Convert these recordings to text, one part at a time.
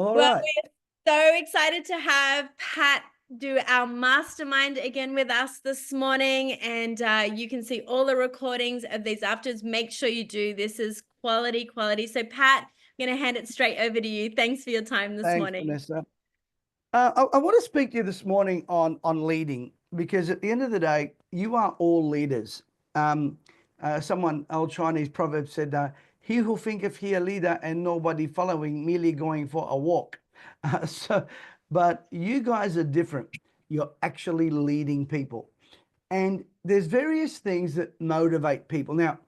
All Well, right. we're so excited to have Pat do our mastermind again with us this morning. And you can see all the recordings of these afters. Make sure you do. This is quality, quality. So, Pat, I'm going to hand it straight over to you. Thanks for your time this Thanks, morning. Vanessa. I want to speak to you this morning on leading, because at the end of the day, you are all leaders. Someone, old Chinese proverb said, "He who thinketh he a leader and nobody following, merely going for a walk." But you guys are different. You're actually leading people, and there's various things that motivate people. Now,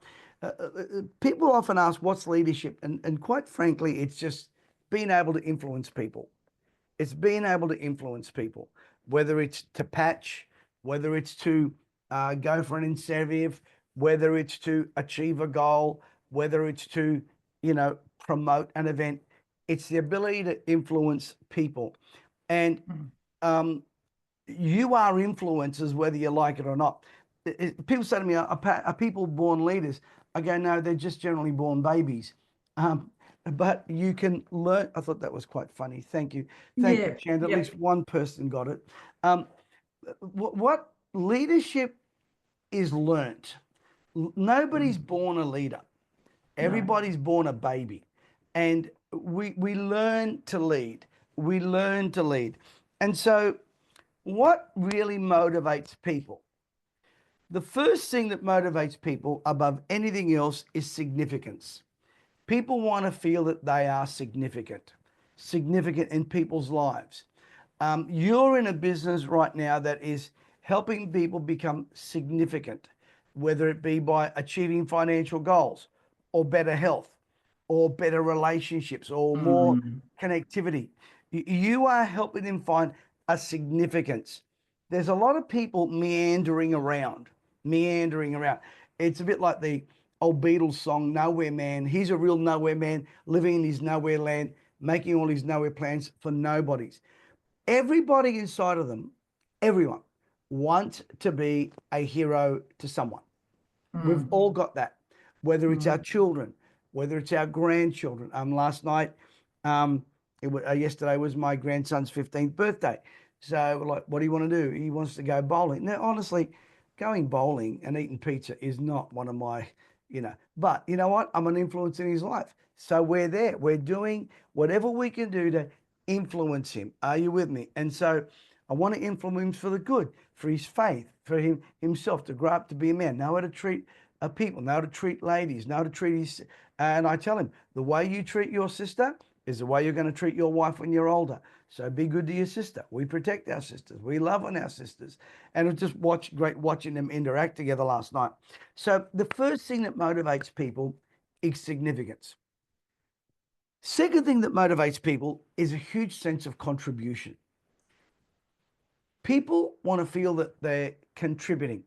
people often ask, "What's leadership?" And quite frankly, it's just being able to influence people. It's being able to influence people, whether it's to patch, whether it's to go for an incentive, whether it's to achieve a goal, whether it's to, promote an event. It's the ability to influence people. And um, you are influencers, whether you like it or not. People say to me, are people born leaders? I go, no, they're just generally born babies. Um, but you can learn. I thought that was quite funny. Thank you. Thank you, Yeah, Chand. At yeah. least one person got it. Um, what leadership is learnt. Nobody's born a leader. No. Everybody's born a baby. And we learn to lead. We learn to lead. And so what really motivates people? The first thing that motivates people above anything else is significance. People want to feel that they are significant, significant in people's lives. You're in a business right now that is helping people become significant, whether it be by achieving financial goals or better health or better relationships or more Mm. connectivity. You are helping them find a significance. There's a lot of people meandering around, meandering around. It's a bit like the old Beatles song, Nowhere Man. He's a real nowhere man living in his nowhere land, making all his nowhere plans for nobodies. Everybody inside of them, everyone wants to be a hero to someone. We've all got that, whether it's our children, whether it's our grandchildren. Last night, um, yesterday was my grandson's 15th birthday. So, like, what do you want to do? He wants to go bowling. Now, honestly, going bowling and eating pizza is not one of my, but you know what? I'm an influence in his life. So we're there. We're doing whatever we can do to influence him. Are you with me? And so I want to influence him for the good, for his faith, for himself to grow up to be a man, know how to treat people, know how to treat ladies, know how to treat his. And I tell him, the way you treat your sister is the way you're going to treat your wife when you're older. So be good to your sister. We protect our sisters. We love on our sisters. And it was just great watching them interact together last night. So the first thing that motivates people is significance. Second thing that motivates people is a huge sense of contribution. People want to feel that they're contributing.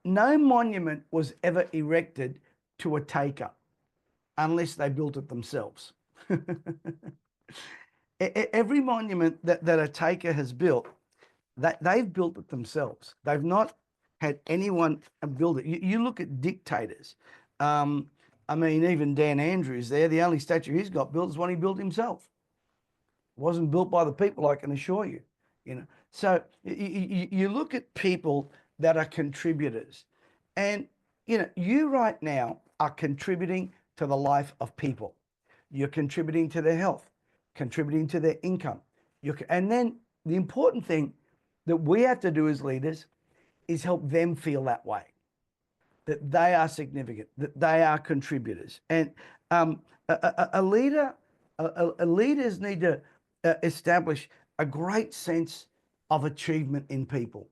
No monument was ever erected to a taker unless they built it themselves. Every monument that a taker has built, that they've built it themselves. They've not had anyone build it. You look at dictators. I mean, even Dan Andrews there, the only statue he's got built is one he built himself. It wasn't built by the people, I can assure you. So you look at people that are contributors, and you right now are contributing to the life of people. You're contributing to their health, contributing to their income. And then the important thing that we have to do as leaders is help them feel that way, that they are significant, that they are contributors. And a leader, leaders need to establish a great sense of achievement in people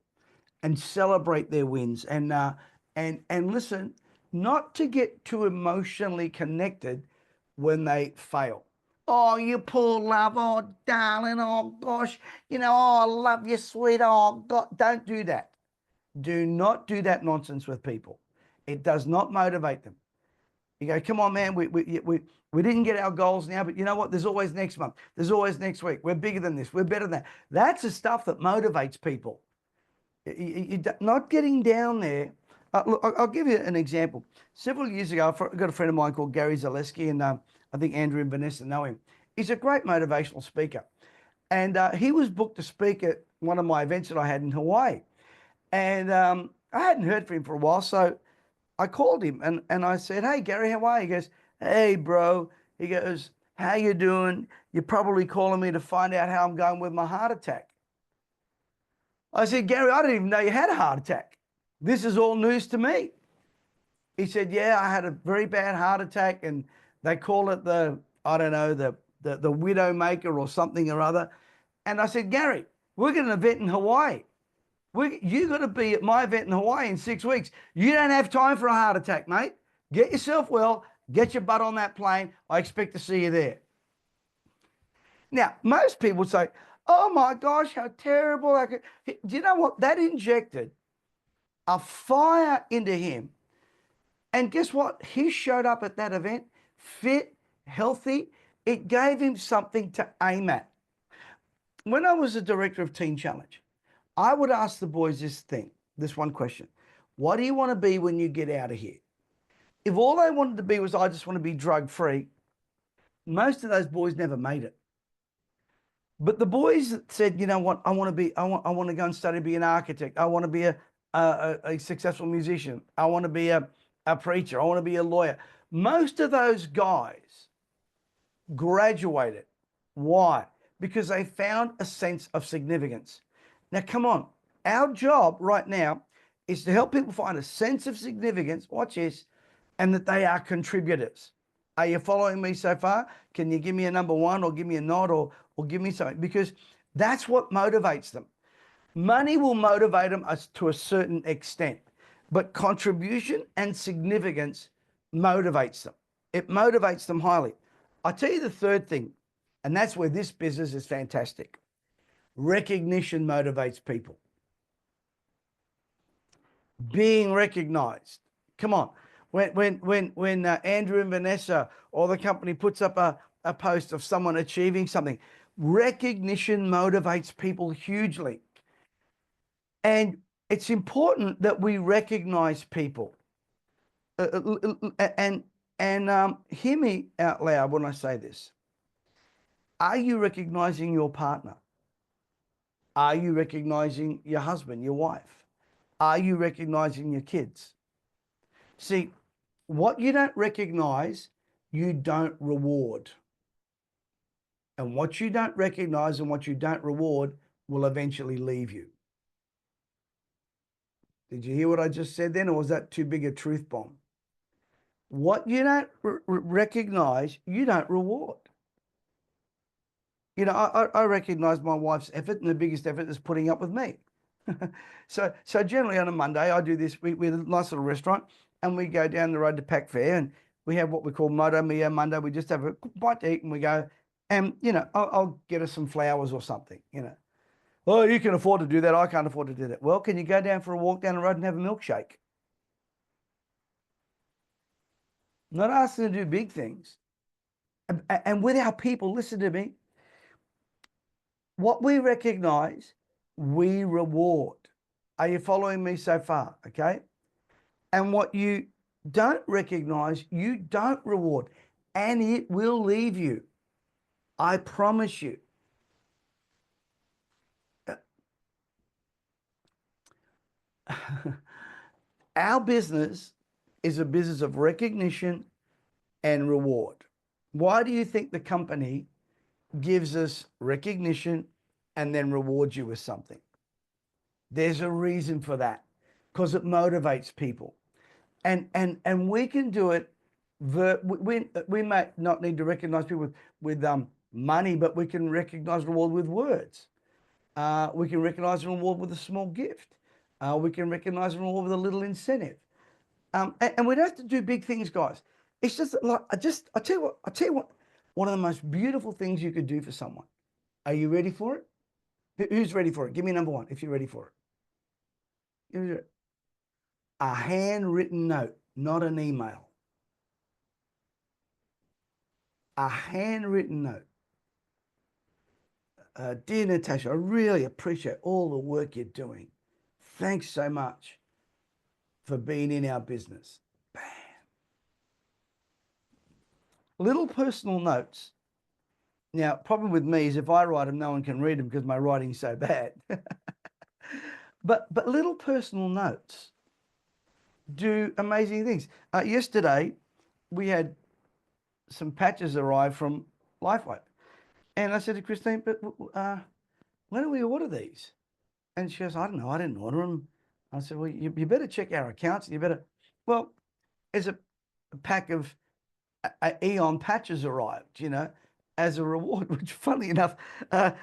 and celebrate their wins, and listen, not to get too emotionally connected when they fail. Oh, you poor love. Oh, darling. Oh, gosh. Oh, I love you, sweet. Oh, God. Don't do that. Do not do that nonsense with people. It does not motivate them. You go, come on, man. We didn't get our goals now, but you know what? There's always next month. There's always next week. We're bigger than this. We're better than that. That's the stuff that motivates people. Not getting down there. Look, I'll give you an example. Several years ago, I've got a friend of mine called Gary Zaleski, and I think Andrew and Vanessa know him. He's a great motivational speaker. And he was booked to speak at one of my events that I had in Hawaii. And I hadn't heard from him for a while. So I called him and I said, "Hey, Gary, how are you?" He goes, "Hey, bro." He goes, "How you doing? You're probably calling me to find out how I'm going with my heart attack." I said, "Gary, I didn't even know you had a heart attack. This is all news to me." He said, "Yeah, I had a very bad heart attack and they call it the, I don't know, the widow maker or something or other." And I said, "Gary, we're getting an event in Hawaii. You got to be at my event in Hawaii in 6 weeks. You don't have time for a heart attack, mate. Get yourself well, get your butt on that plane. I expect to see you there." Now, most people would say, "Oh my gosh, how terrible." Do you know what? That injected a fire into him. And guess what? He showed up at that event fit, healthy. It gave him something to aim at. When I was the director of Teen Challenge, I would ask the boys this one question: what do you want to be when you get out of here? If all they wanted to be was, "I just want to be drug free," most of those boys never made it. But the boys that said, "You know what, I want to go and study to be an architect. I want to be a successful musician. I want to be a preacher. I want to be a lawyer." Most of those guys graduated. Why? Because they found a sense of significance. Now, come on. Our job right now is to help people find a sense of significance, watch this, and that they are contributors. Are you following me so far? Can you give me a number one or give me a nod or give me something? Because that's what motivates them. Money will motivate them to a certain extent, but contribution and significance motivates them. It motivates them highly. I'll tell you the third thing, and that's where this business is fantastic. Recognition motivates people. Being recognized. Come on. When Andrew and Vanessa or the company puts up a post of someone achieving something, recognition motivates people hugely. And it's important that we recognize people. And hear me out loud when I say this. Are you recognizing your partner? Are you recognizing your husband, your wife? Are you recognizing your kids? See, what you don't recognize, you don't reward. And what you don't recognize and what you don't reward will eventually leave you. Did you hear what I just said then, or was that too big a truth bomb? What you don't recognize, you don't reward. You know, I recognize my wife's effort, and the biggest effort is putting up with me. So generally on a Monday, I do this. We're a nice little restaurant, and we go down the road to Pac Fair, and we have what we call Moto Mio Monday. We just have a bite to eat, and we go, and you know, I'll get us some flowers or something. You know, "Oh, you can afford to do that. I can't afford to do that." Well, can you go down for a walk down the road and have a milkshake? Not asking to do big things. And with our people, listen to me. What we recognize, we reward. Are you following me so far? Okay. And what you don't recognize, you don't reward. And it will leave you. I promise you. Our business is a business of recognition and reward. Why do you think the company gives us recognition and then rewards you with something? There's a reason for that, because it motivates people. And we can do it. We might not need to recognize people with money, but we can recognize reward with words. We can recognize and reward with a small gift. We can recognize and reward with a little incentive. And we don't have to do big things, guys. It's just like I tell you what, one of the most beautiful things you could do for someone. Are you ready for it? Who's ready for it? Give me number one if you're ready for it. A handwritten note, not an email. A handwritten note. "Dear Natasha, I really appreciate all the work you're doing. Thanks so much for being in our business." Bam. Little personal notes Now, problem with me is if I write them, no one can read them because my writing's so bad. But little personal notes do amazing things. Yesterday, we had some patches arrive from Lifeway. And I said to Christine, but when do we order these? And she goes, I don't know, I didn't order them. I said, well, you better check our accounts. You better, well, there's a pack of Eon patches arrived, you know, as a reward, which funnily enough, I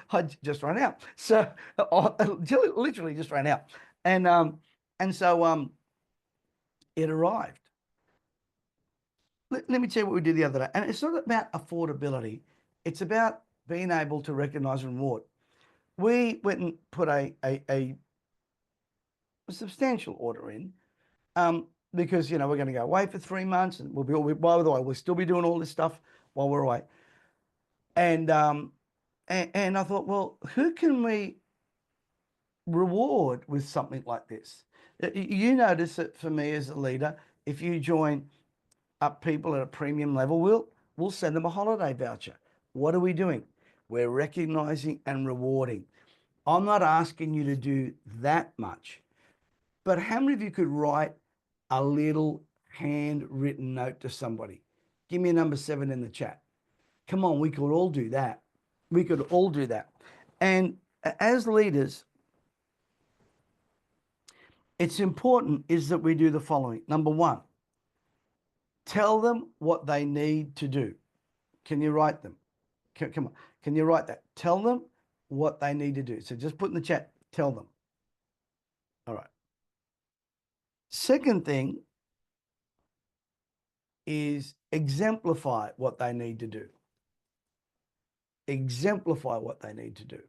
just ran out. So literally just ran out. And so it arrived. Let me tell you what we did the other day. And it's not about affordability. It's about being able to recognize and reward. We went and put a substantial order in because, you know, we're going to go away for 3 months and by the way, we'll still be doing all this stuff while we're away. And I thought, well, who can we reward with something like this? You notice that for me as a leader, if you join up people at a premium level, we'll send them a holiday voucher. What are we doing? We're recognizing and rewarding. I'm not asking you to do that much, but how many of you could write a little handwritten note to somebody? Give me a number 7 in the chat. Come on, we could all do that. We could all do that. And as leaders, it's important is that we do the following. Number 1, tell them what they need to do. Can you write them? Come on. Can you write that? Tell them what they need to do. So just put in the chat, tell them. All right. Second thing is exemplify what they need to do. Exemplify what they need to do.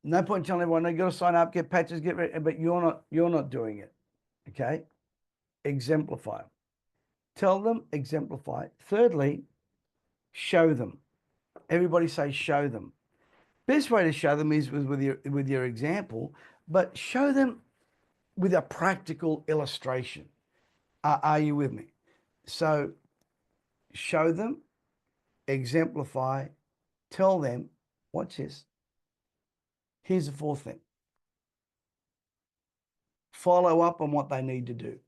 No point telling everyone they got to sign up, get patches, get ready, but you're not doing it. Okay. Exemplify. Tell them, exemplify. Thirdly, show them. Everybody say show them. Best way to show them is with your example, but show them with a practical illustration. Are you with me? So show them, exemplify, tell them, watch this. Here's the 4th thing. Follow up on what they need to do.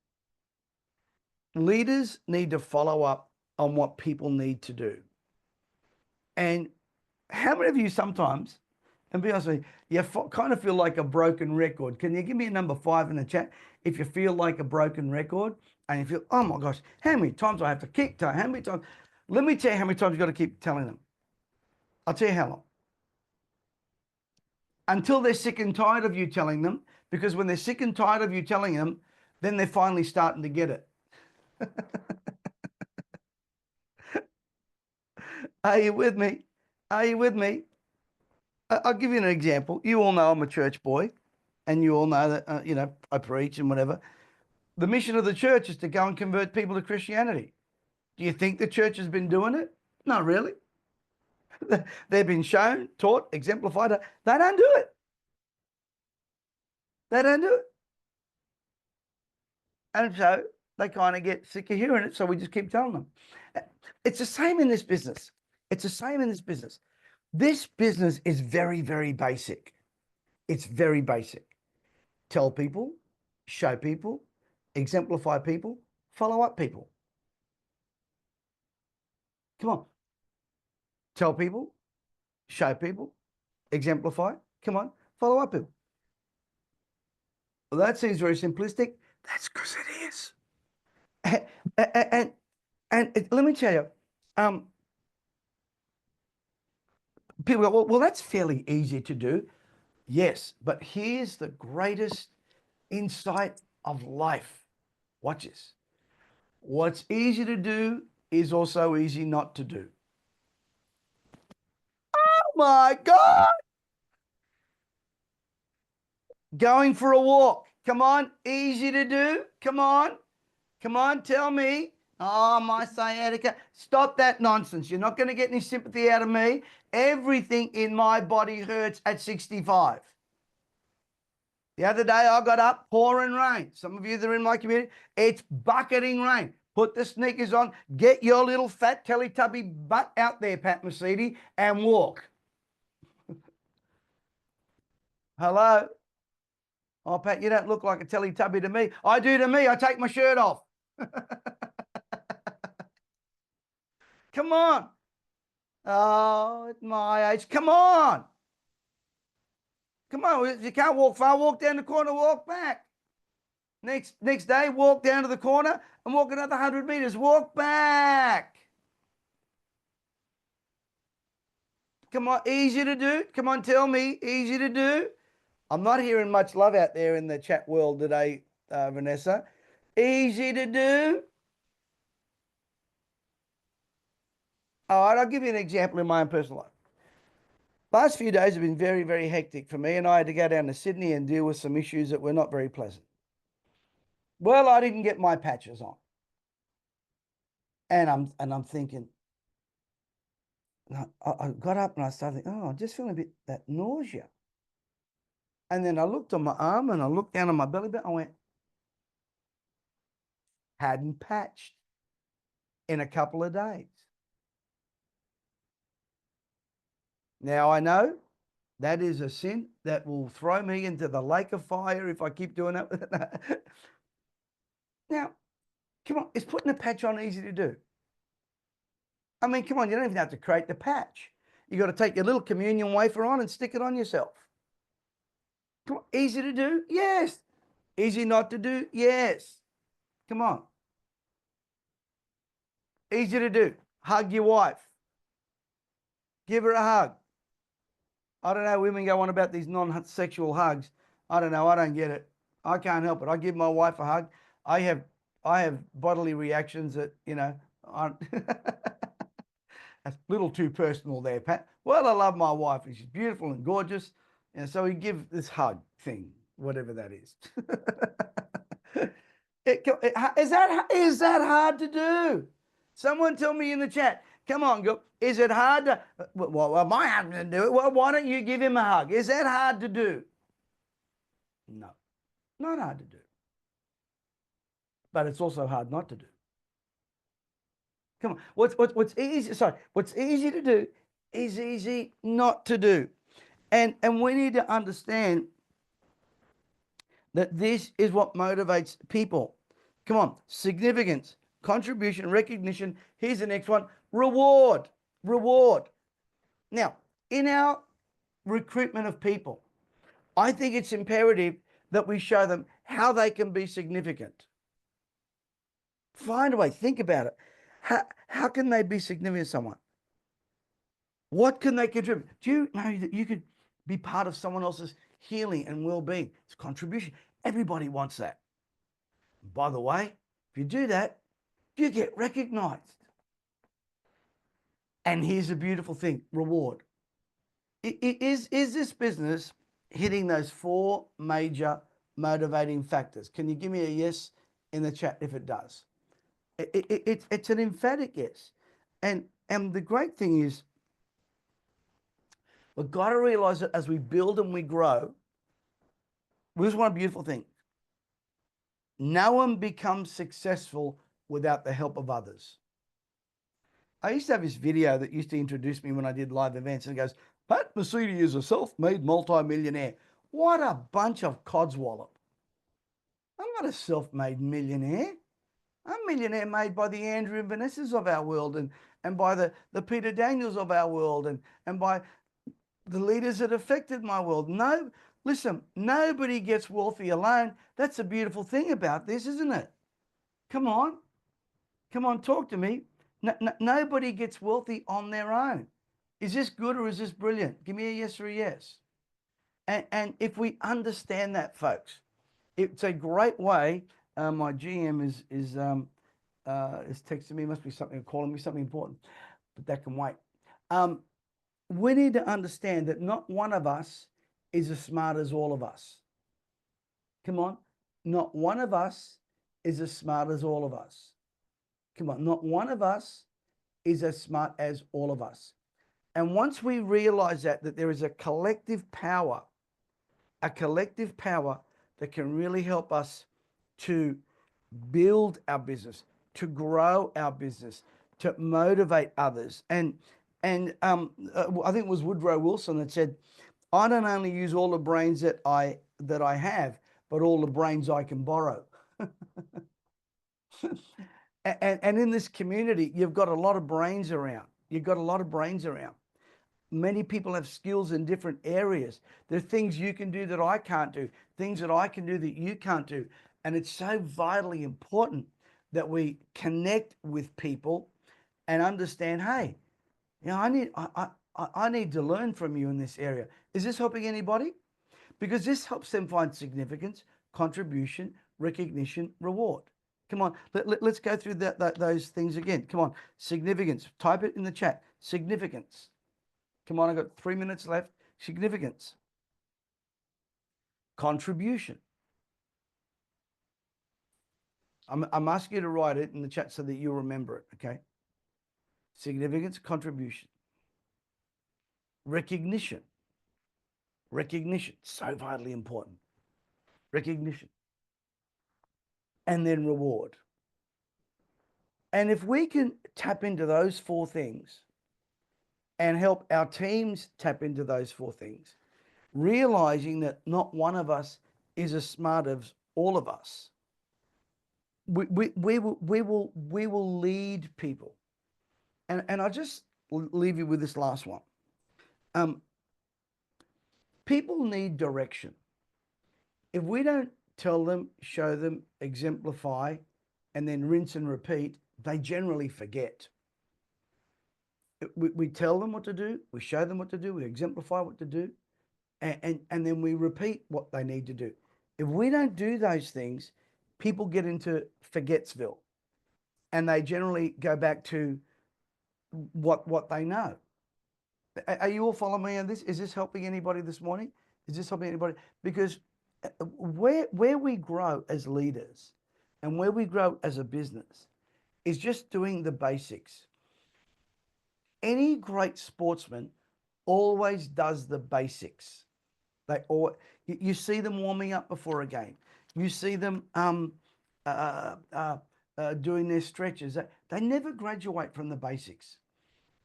Leaders need to follow up on what people need to do. And how many of you sometimes, and be honest with you kind of feel like a broken record? Can you give me a number 5 in the chat if you feel like a broken record and you feel, oh my gosh, how many times do I have to keep telling? How many times? Let me tell you how many times you've got to keep telling them. I'll tell you how long. Until they're sick and tired of you telling them, because when they're sick and tired of you telling them, then they're finally starting to get it. Are you with me? Are you with me? I'll give you an example. You all know I'm a church boy, and you all know that, you know, I preach and whatever. The mission of the church is to go and convert people to Christianity. Do you think the church has been doing it? Not really. They've been shown, taught, exemplified. They don't do it. They don't do it. And so they kind of get sick of hearing it. So we just keep telling them. It's the same in this business. It's the same in this business. This business is very, very basic. It's very basic. Tell people, show people, exemplify people, follow up people. Come on. Tell people, show people, exemplify. Come on, follow up people. Well, that seems very simplistic. That's because it is. And let me tell you, people go, well, that's fairly easy to do. Yes, but here's the greatest insight of life. Watch this. What's easy to do is also easy not to do. Oh my God. Going for a walk. Come on, easy to do. Come on. Come on, tell me. Oh, my sciatica. Stop that nonsense. You're not going to get any sympathy out of me. Everything in my body hurts at 65. The other day I got up, pouring rain. Some of you that are in my community, it's bucketing rain. Put the sneakers on. Get your little fat Teletubby butt out there, Pat Mesiti, and walk. Hello? Oh, Pat, you don't look like a Teletubby to me. I do to me. I take my shirt off. Come on. Oh, at my age. Come on. Come on. If you can't walk far, walk down the corner, walk back. Next day, walk down to the corner and walk another 100 meters. Walk back. Come on, easy to do. Come on, tell me, easy to do. I'm not hearing much love out there in the chat world today, Vanessa. Easy to do. All right, I'll give you an example in my own personal life. Last few days have been very, very hectic for me, and I had to go down to Sydney and deal with some issues that were not very pleasant. Well, I didn't get my patches on. And I'm thinking, I got up and I started thinking, oh, I'm just feeling a bit that nausea. And then I looked on my arm and I looked down on my belly button. I went, hadn't patched in a couple of days. Now I know that is a sin that will throw me into the lake of fire if I keep doing that. Now, come on, is putting a patch on easy to do? I mean, come on, you don't even have to create the patch. You got to take your little communion wafer on and stick it on yourself. Come on, easy to do? Yes. Easy not to do? Yes. Come on. Easy to do. Hug your wife. Give her a hug. I don't know, women go on about these non-sexual hugs. I don't know, I don't get it. I can't help it. I give my wife a hug. I have bodily reactions that, you know, aren't that's a little too personal there, Pat. Well, I love my wife. She's beautiful and gorgeous. And so we give this hug thing, whatever that is. Is that hard to do? Someone tell me in the chat. Come on, go. Is it hard to? Well, my husband do it. Well, why don't you give him a hug? Is that hard to do? No, not hard to do. But it's also hard not to do. Come on. What's easy? Sorry, what's easy to do is easy not to do, and we need to understand that this is what motivates people. Come on, significance, contribution, recognition. Here's the next one: reward. Reward. Now, in our recruitment of people, I think it's imperative that we show them how they can be significant. Find a way, think about it. How can they be significant to someone? What can they contribute? Do you know that you could be part of someone else's healing and well-being? It's contribution. Everybody wants that. By the way, if you do that, you get recognized. And here's a beautiful thing, reward. Is this business hitting those 4 major motivating factors? Can you give me a yes in the chat if it does? It's an emphatic yes. And the great thing is, we've got to realize that as we build and we grow, this is one beautiful thing. No one becomes successful without the help of others. I used to have this video that used to introduce me when I did live events, and it goes, Pat Mesiti is a self-made multi-millionaire. What a bunch of codswallop. I'm not a self-made millionaire. I'm a millionaire made by the Andrew and Vanessas of our world, and by the Peter Daniels of our world, and by the leaders that affected my world. No, listen, nobody gets wealthy alone. That's a beautiful thing about this, isn't it? Come on. Come on, talk to me. Nobody gets wealthy on their own. Is this good or is this brilliant? Give me a yes or a yes. And if we understand that, folks, it's a great way. My GM is texting me. Must be something, calling me something important, but that can wait. We need to understand that not one of us is as smart as all of us. Come on, not one of us is as smart as all of us. Come on, not one of us is as smart as all of us. And once we realize that there is a collective power that can really help us to build our business, to grow our business, to motivate others. And I think it was Woodrow Wilson that said, I don't only use all the brains that I have, but all the brains I can borrow. And in this community, you've got a lot of brains around. You've got a lot of brains around. Many people have skills in different areas. There are things you can do that I can't do, things that I can do that you can't do. And it's so vitally important that we connect with people and understand, hey, you know, I need to learn from you in this area. Is this helping anybody? Because this helps them find significance, contribution, recognition, reward. Come on, let's go through those things again. Come on, significance. Type it in the chat. Significance. Come on, I've got 3 minutes left. Significance. Contribution. I'm asking you to write it in the chat so that you'll remember it, okay? Significance, contribution. Recognition. Recognition, so vitally important. Recognition. And then reward. And if we can tap into those 4 things and help our teams tap into those 4 things, realizing that not one of us is as smart as all of us, we will lead people. And I'll just leave you with this last one. People need direction. If we don't tell them, show them, exemplify, and then rinse and repeat, they generally forget. We tell them what to do, we show them what to do, we exemplify what to do, and then we repeat what they need to do. If we don't do those things, people get into forgetsville, and they generally go back to what they know. Are you all following me on this? Is this helping anybody this morning? Is this helping anybody? Because where we grow as leaders and where we grow as a business is just doing the basics. Any great sportsman always does the basics. You see them warming up before a game. You see them doing their stretches. They never graduate from the basics.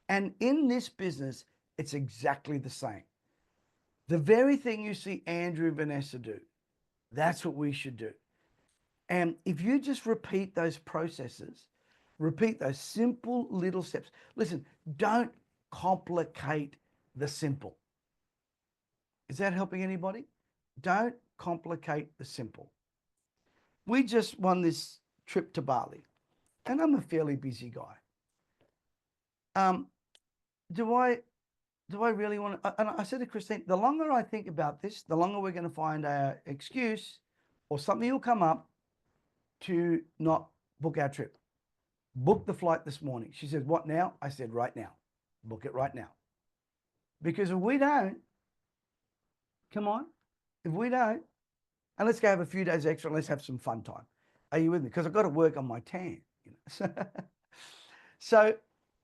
And in this business, it's exactly the same. The very thing you see Andrew and Vanessa do, that's what we should do. And if you just repeat those processes, repeat those simple little steps. Listen, don't complicate the simple. Is that helping anybody? Don't complicate the simple. We just won this trip to Bali, and I'm a fairly busy guy. Do I really want to? And I said to Christine, the longer I think about this, the longer we're going to find an excuse or something will come up to not book our trip. Book the flight this morning. She said, what now? I said, right now. Book it right now. Because if we don't, come on, if we don't, and let's go have a few days extra and let's have some fun time. Are you with me? Because I've got to work on my tan. You know? So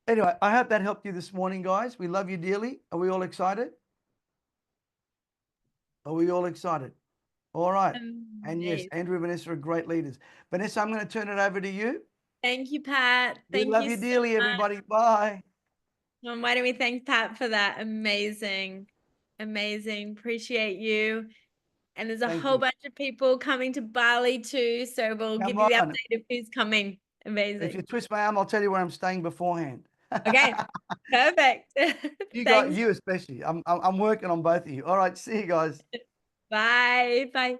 anyway, I hope that helped you this morning, guys. We love you dearly. Are we all excited? Are we all excited? All right. And yes, Andrew and Vanessa are great leaders. Vanessa, I'm going to turn it over to you. Thank you, Pat. We love you dearly, everybody. Bye. And why don't we thank Pat for that? Amazing. Amazing. Appreciate you. And there's a whole bunch of people coming to Bali too. So we'll give you the update of who's coming. Amazing. If you twist my arm, I'll tell you where I'm staying beforehand. Okay. Perfect. You especially. I'm working on both of you. All right. See you guys. Bye. Bye.